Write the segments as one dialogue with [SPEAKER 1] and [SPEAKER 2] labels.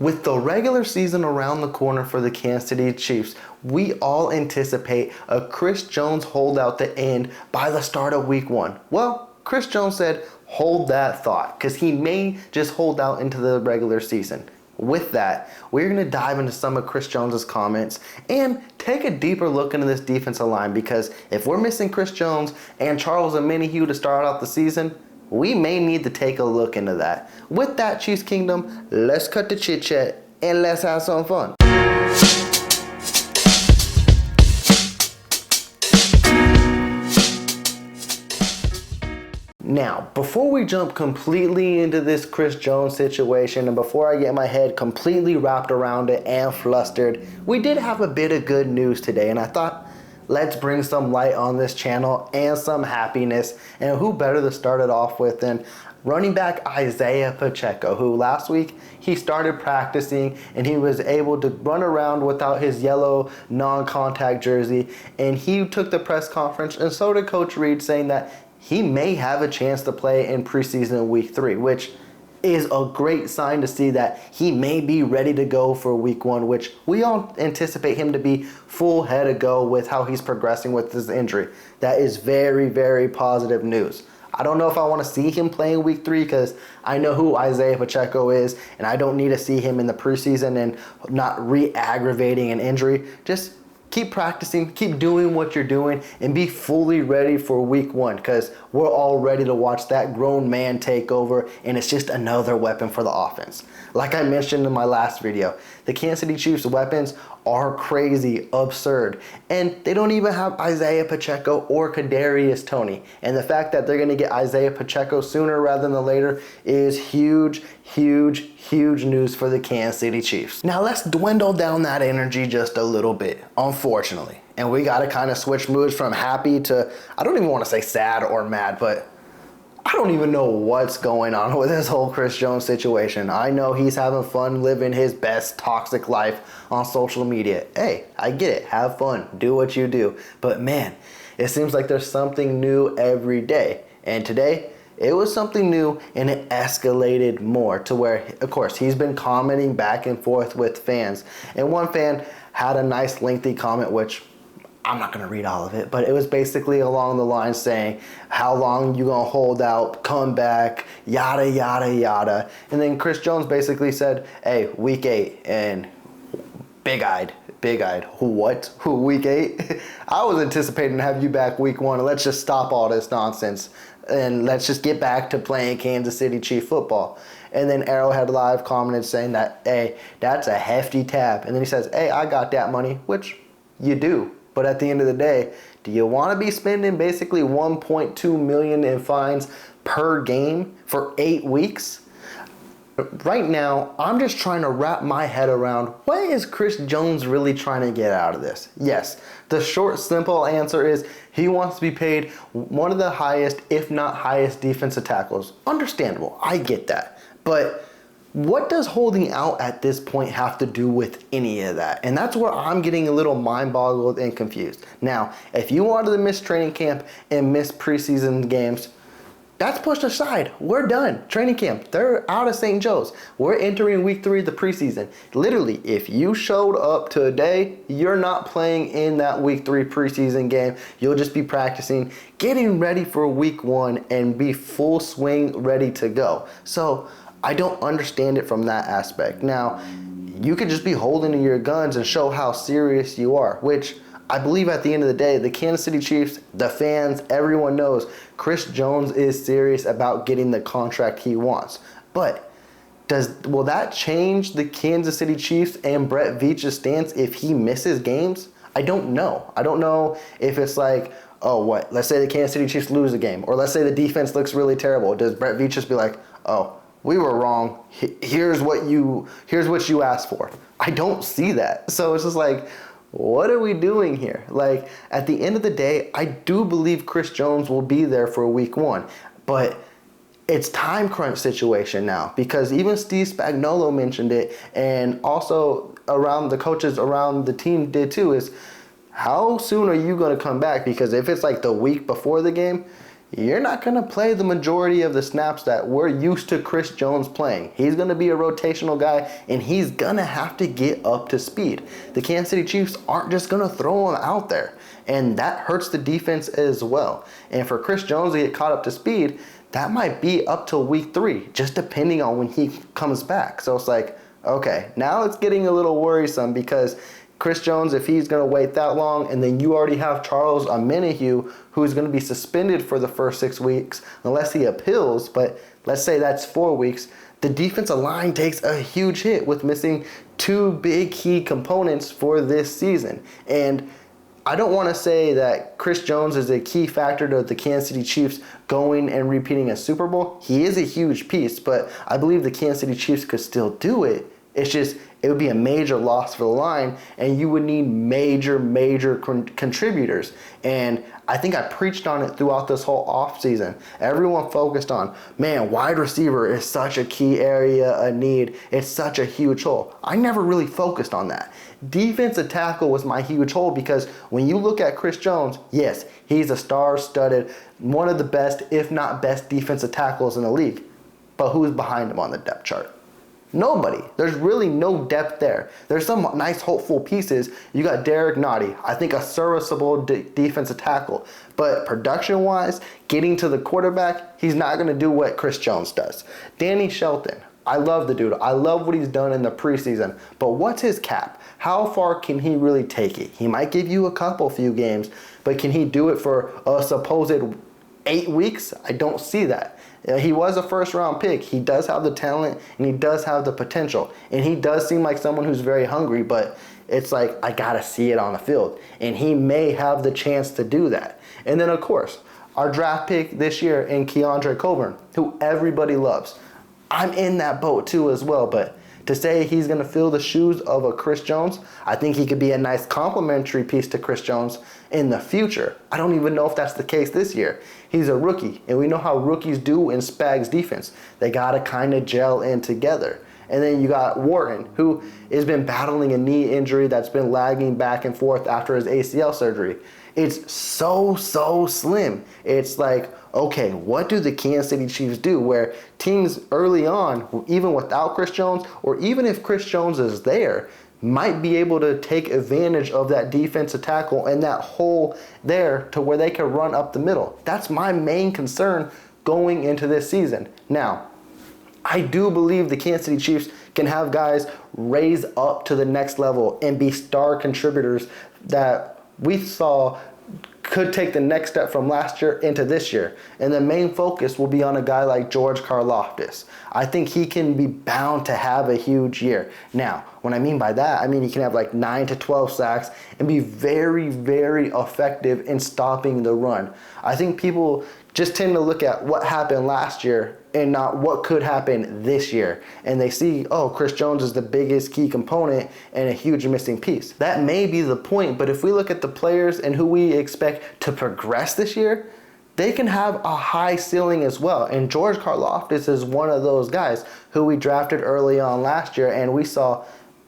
[SPEAKER 1] With the regular season around the corner for the Kansas City Chiefs, we all anticipate a Chris Jones holdout to end by the start of week 1. Well, Chris Jones said hold that thought because he may just hold out into the regular season. With that, we're going to dive into some of Chris Jones' comments and take a deeper look into this defensive line, because if we're missing Chris Jones and Charles Omenihu to start out the season, we may need to take a look into that. With that, Chiefs Kingdom, let's cut the chit chat and let's have some fun. Now, before we jump completely into this Chris Jones situation and before I get my head completely wrapped around it and flustered, we did have a bit of good news today, and I thought, let's bring some light on this channel and some happiness. And who better to start it off with than running back Isaiah Pacheco, who last week he started practicing and he was able to run around without his yellow non-contact jersey. And he took the press conference, and so did Coach Reed, saying that he may have a chance to play in preseason week 3, which is a great sign to see that he may be ready to go for week 1, which we all anticipate him to be full head of go with how he's progressing with his injury. That is very, very positive news. I don't know if I want to see him playing week 3 because I know who Isaiah Pacheco is, and I don't need to see him in the preseason and not re-aggravating an injury. Just keep practicing, keep doing what you're doing, and be fully ready for week 1, because we're all ready to watch that grown man take over, and it's just another weapon for the offense. Like I mentioned in my last video, the Kansas City Chiefs weapons are crazy, absurd, and they don't even have Isaiah Pacheco or Kadarius Toney. And the fact that they're going to get Isaiah Pacheco sooner rather than later is huge, huge, huge news for the Kansas City Chiefs. Now let's dwindle down that energy just a little bit, unfortunately. And we got to kind of switch moods from happy to, I don't even want to say sad or mad, but I don't even know what's going on with this whole Chris Jones situation. I know he's having fun living his best toxic life on social media. Hey, I get it. Have fun. Do what you do. But man, it seems like there's something new every day. And today, it was something new, and it escalated more to where, of course, he's been commenting back and forth with fans. And one fan had a nice lengthy comment, which I'm not going to read all of it, but it was basically along the line saying, how long you going to hold out, come back, yada, yada, yada. And then Chris Jones basically said, hey, week 8, and big-eyed, what? Who, week 8? I was anticipating to have you back week 1, and let's just stop all this nonsense, and let's just get back to playing Kansas City Chief football. And then Arrowhead Live commented saying that, hey, that's a hefty tab. And then he says, hey, I got that money, which you do. But at the end of the day, do you want to be spending basically $1.2 million in fines per game for 8 weeks? Right now, I'm just trying to wrap my head around what is Chris Jones really trying to get out of this? Yes, the short, simple answer is he wants to be paid one of the highest, if not highest, defensive tackles. Understandable. I get that. But what does holding out at this point have to do with any of that? And that's where I'm getting a little mind-boggled and confused. Now, if you wanted to miss training camp and miss preseason games, that's pushed aside. We're done. Training camp, they're out of St. Joe's. We're entering week 3 of the preseason. Literally, if you showed up today, you're not playing in that week 3 preseason game. You'll just be practicing, getting ready for week 1, and be full swing ready to go. So I don't understand it from that aspect. Now, you could just be holding to your guns and show how serious you are, which I believe at the end of the day, the Kansas City Chiefs, the fans, everyone knows Chris Jones is serious about getting the contract he wants. But will that change the Kansas City Chiefs and Brett Veach's stance if he misses games? I don't know. I don't know if it's like, oh, what? Let's say the Kansas City Chiefs lose a game, or let's say the defense looks really terrible. Does Brett Veach just be like, oh, we were wrong. Here's what you asked for. I don't see that. So it's just like, what are we doing here? Like, at the end of the day, I do believe Chris Jones will be there for week 1, but it's time crunch situation now, because even Steve Spagnuolo mentioned it, and also around the coaches around the team did too, is how soon are you going to come back? Because if it's like the week before the game, you're not going to play the majority of the snaps that we're used to Chris Jones playing. He's going to be a rotational guy, and he's going to have to get up to speed. The Kansas City Chiefs aren't just going to throw him out there, and that hurts the defense as well. And for Chris Jones to get caught up to speed, that might be up till week 3, just depending on when he comes back. So it's like, okay, now it's getting a little worrisome because Chris Jones, if he's going to wait that long, and then you already have Charles Omenihu, who's going to be suspended for the first 6 weeks, unless he appeals, but let's say that's 4 weeks, the defensive line takes a huge hit with missing 2 big key components for this season. And I don't want to say that Chris Jones is a key factor to the Kansas City Chiefs going and repeating a Super Bowl. He is a huge piece, but I believe the Kansas City Chiefs could still do it. It's just, it would be a major loss for the line, and you would need major contributors. And I think I preached on it throughout this whole offseason. Everyone focused on, man, wide receiver is such a key area of need. It's such a huge hole. I never really focused on that. Defensive tackle was my huge hole because when you look at Chris Jones, yes, he's a star-studded, one of the best, if not best, defensive tackles in the league. But who's behind him on the depth chart? Nobody. There's really no depth there. There's some nice hopeful pieces. You got Derek Nottie, I think a serviceable defensive tackle. But production-wise, getting to the quarterback, he's not going to do what Chris Jones does. Danny Shelton, I love the dude. I love what he's done in the preseason. But what's his cap? How far can he really take it? He might give you a few games, but can he do it for a supposed 8 weeks? I don't see that. He was a first-round pick. He does have the talent, and he does have the potential. And he does seem like someone who's very hungry, but it's like, I got to see it on the field. And he may have the chance to do that. And then, of course, our draft pick this year in Keandre Coburn, who everybody loves. I'm in that boat too as well, but to say he's going to fill the shoes of a Chris Jones, I think he could be a nice complementary piece to Chris Jones in the future. I don't even know if that's the case this year. He's a rookie, and we know how rookies do in Spags defense. They got to kind of gel in together. And then you got Wharton, who has been battling a knee injury that's been lagging back and forth after his ACL surgery. It's so slim. It's like, okay, what do the Kansas City Chiefs do? Where teams early on, even without Chris Jones, or even if Chris Jones is there, might be able to take advantage of that defensive tackle and that hole there to where they can run up the middle. That's my main concern going into this season. Now, I do believe the Kansas City Chiefs can have guys raise up to the next level and be star contributors that we saw could take the next step from last year into this year. And the main focus will be on a guy like George Karlaftis. I think he can be bound to have a huge year. Now, what I mean by that, I mean he can have like 9 to 12 sacks and be very effective in stopping the run. I think people just tend to look at what happened last year and not what could happen this year. And they see, oh, Chris Jones is the biggest key component and a huge missing piece. That may be the point, but if we look at the players and who we expect to progress this year, they can have a high ceiling as well. And George Karlaftis is one of those guys who we drafted early on last year, and we saw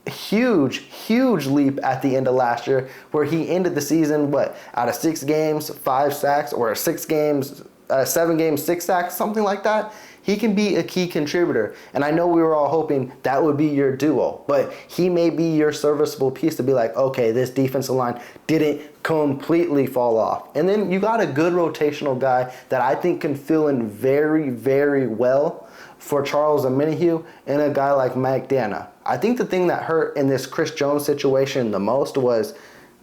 [SPEAKER 1] huge leap at the end of last year where he ended the season, out of 6 games, 5 sacks, or 6 games, 7 games, 6 sacks, something like that. He can be a key contributor. And I know we were all hoping that would be your duo, but he may be your serviceable piece to be like, okay, this defensive line didn't completely fall off. And then you got a good rotational guy that I think can fill in very well for Charles Omenihu and a guy like Mike Dana. I think the thing that hurt in this Chris Jones situation the most was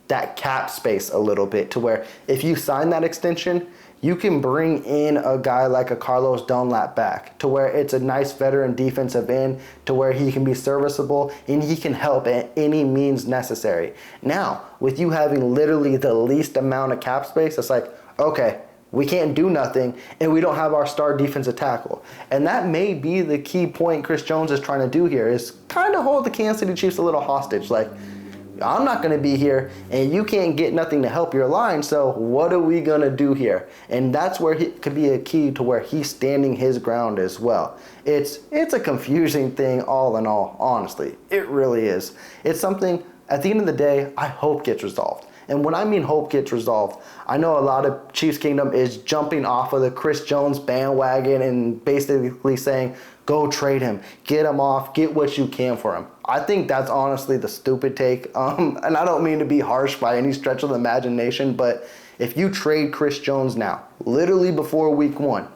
[SPEAKER 1] that cap space a little bit, to where if you sign that extension, you can bring in a guy like a Carlos Dunlap back, to where it's a nice veteran defensive end, to where he can be serviceable and he can help at any means necessary. Now, with you having literally the least amount of cap space, it's like, okay, we can't do nothing, and we don't have our star defensive tackle. And that may be the key point Chris Jones is trying to do here, is kind of hold the Kansas City Chiefs a little hostage. Like, I'm not going to be here, and you can't get nothing to help your line, so what are we going to do here? And that's where it could be a key to where he's standing his ground as well. It's a confusing thing all in all, honestly. It really is. It's something, at the end of the day, I hope gets resolved. And when I mean hope gets resolved, I know a lot of Chiefs Kingdom is jumping off of the Chris Jones bandwagon and basically saying, go trade him, get him off, get what you can for him. I think that's honestly the stupid take. And I don't mean to be harsh by any stretch of the imagination, but if you trade Chris Jones now, literally before week 1,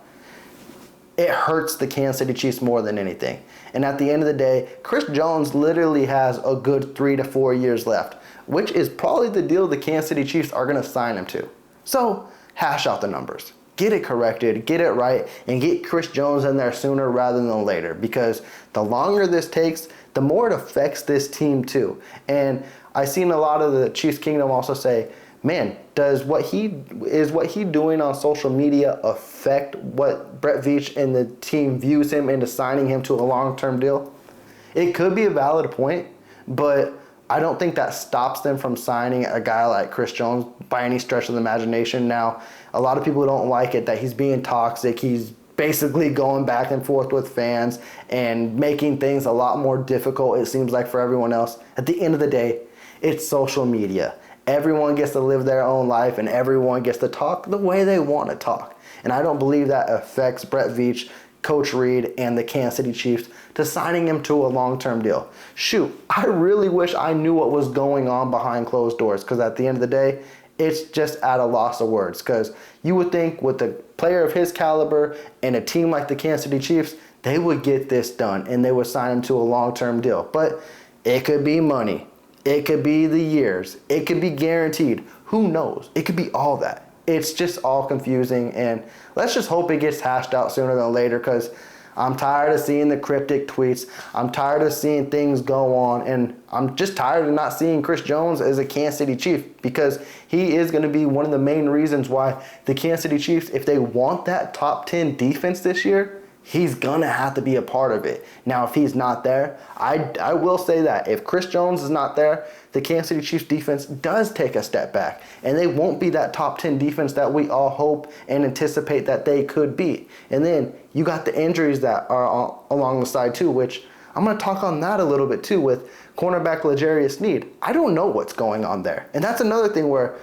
[SPEAKER 1] it hurts the Kansas City Chiefs more than anything. And at the end of the day, Chris Jones literally has a good 3 to 4 years left, which is probably the deal the Kansas City Chiefs are going to sign him to. So hash out the numbers. Get it corrected, get it right, and get Chris Jones in there sooner rather than later, because the longer this takes, the more it affects this team too. And I've seen a lot of the Chiefs Kingdom also say, man, does what he doing on social media affect what Brett Veach and the team views him into signing him to a long-term deal? It could be a valid point, but I don't think that stops them from signing a guy like Chris Jones by any stretch of the imagination. Now, a lot of people don't like it that he's being toxic. He's basically going back and forth with fans and making things a lot more difficult, it seems like, for everyone else. At the end of the day, it's social media. Everyone gets to live their own life and everyone gets to talk the way they want to talk. And I don't believe that affects Brett Veach, Coach Reed, and the Kansas City Chiefs to signing him to a long-term deal. Shoot, I really wish I knew what was going on behind closed doors, because at the end of the day, it's just at a loss of words. Because you would think with a player of his caliber and a team like the Kansas City Chiefs, they would get this done and they would sign him to a long-term deal. But it could be money. It could be the years. It could be guaranteed. Who knows? It could be all that. It's just all confusing, and let's just hope it gets hashed out sooner than later, because I'm tired of seeing the cryptic tweets. I'm tired of seeing things go on, and I'm just tired of not seeing Chris Jones as a Kansas City Chief, because he is going to be one of the main reasons why the Kansas City Chiefs, if they want that top 10 defense this year, he's gonna have to be a part of it. Now, if he's not there, I will say that if Chris Jones is not there, the Kansas City Chiefs defense does take a step back, and they won't be that top 10 defense that we all hope and anticipate that they could be. And then you got the injuries that are along the side too, which I'm gonna talk on that a little bit too with cornerback L'Jarius Sneed. I don't know what's going on there, and that's another thing where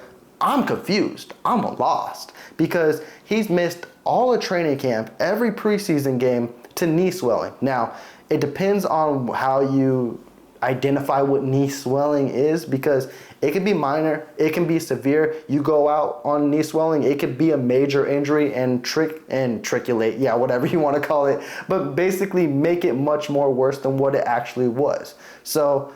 [SPEAKER 1] I'm confused. I'm lost, because he's missed all of training camp, every preseason game, to knee swelling. Now, it depends on how you identify what knee swelling is, because it can be minor, it can be severe. You go out on knee swelling, it could be a major injury and triculate, yeah, whatever you want to call it, but basically make it much more worse than what it actually was. So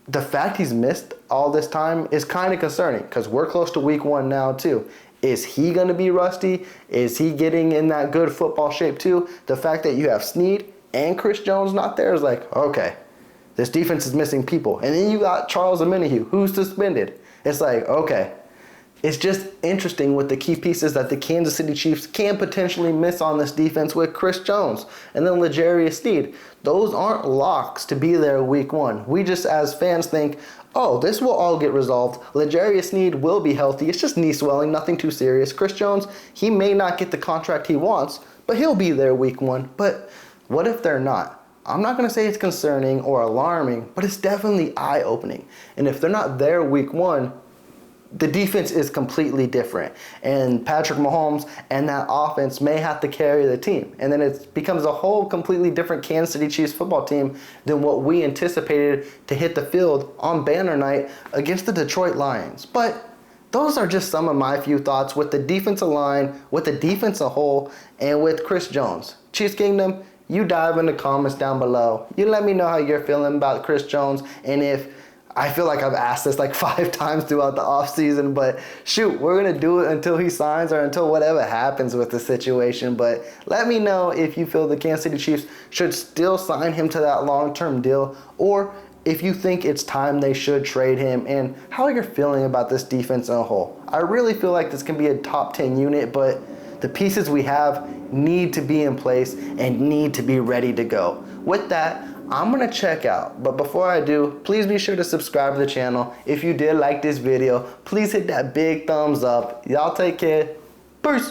[SPEAKER 1] the fact he's missed all this time is kind of concerning, because we're close to week 1 now too. Is he going to be rusty? Is he getting in that good football shape too? The fact that you have Sneed and Chris Jones not there is like, okay, this defense is missing people. And then you got Charles Omenihu, who's suspended. It's like, okay, it's just interesting with the key pieces that the Kansas City Chiefs can potentially miss on this defense with Chris Jones. And then L'Jarius Sneed. Those aren't locks to be there week 1. We just, as fans, think, oh, this will all get resolved. L'Jarius Sneed will be healthy. It's just knee swelling, nothing too serious. Chris Jones, he may not get the contract he wants, but he'll be there week 1. But what if they're not? I'm not going to say it's concerning or alarming, but it's definitely eye-opening. And if they're not there week 1, the defense is completely different. And Patrick Mahomes and that offense may have to carry the team. And then it becomes a whole completely different Kansas City Chiefs football team than what we anticipated to hit the field on banner night against the Detroit Lions. But those are just some of my few thoughts with the defensive line, with the defense as a whole, and with Chris Jones. Chiefs Kingdom, you dive in the comments down below. You let me know how you're feeling about Chris Jones, and if I feel like I've asked this like 5 times throughout the offseason, but shoot, we're going to do it until he signs or until whatever happens with the situation. But let me know if you feel the Kansas City Chiefs should still sign him to that long-term deal, or if you think it's time they should trade him, and how you're feeling about this defense as a whole. I really feel like this can be a top 10 unit, but the pieces we have need to be in place and need to be ready to go. With that, I'm gonna check out, but before I do, please be sure to subscribe to the channel. If you did like this video, please hit that big thumbs up. Y'all take care.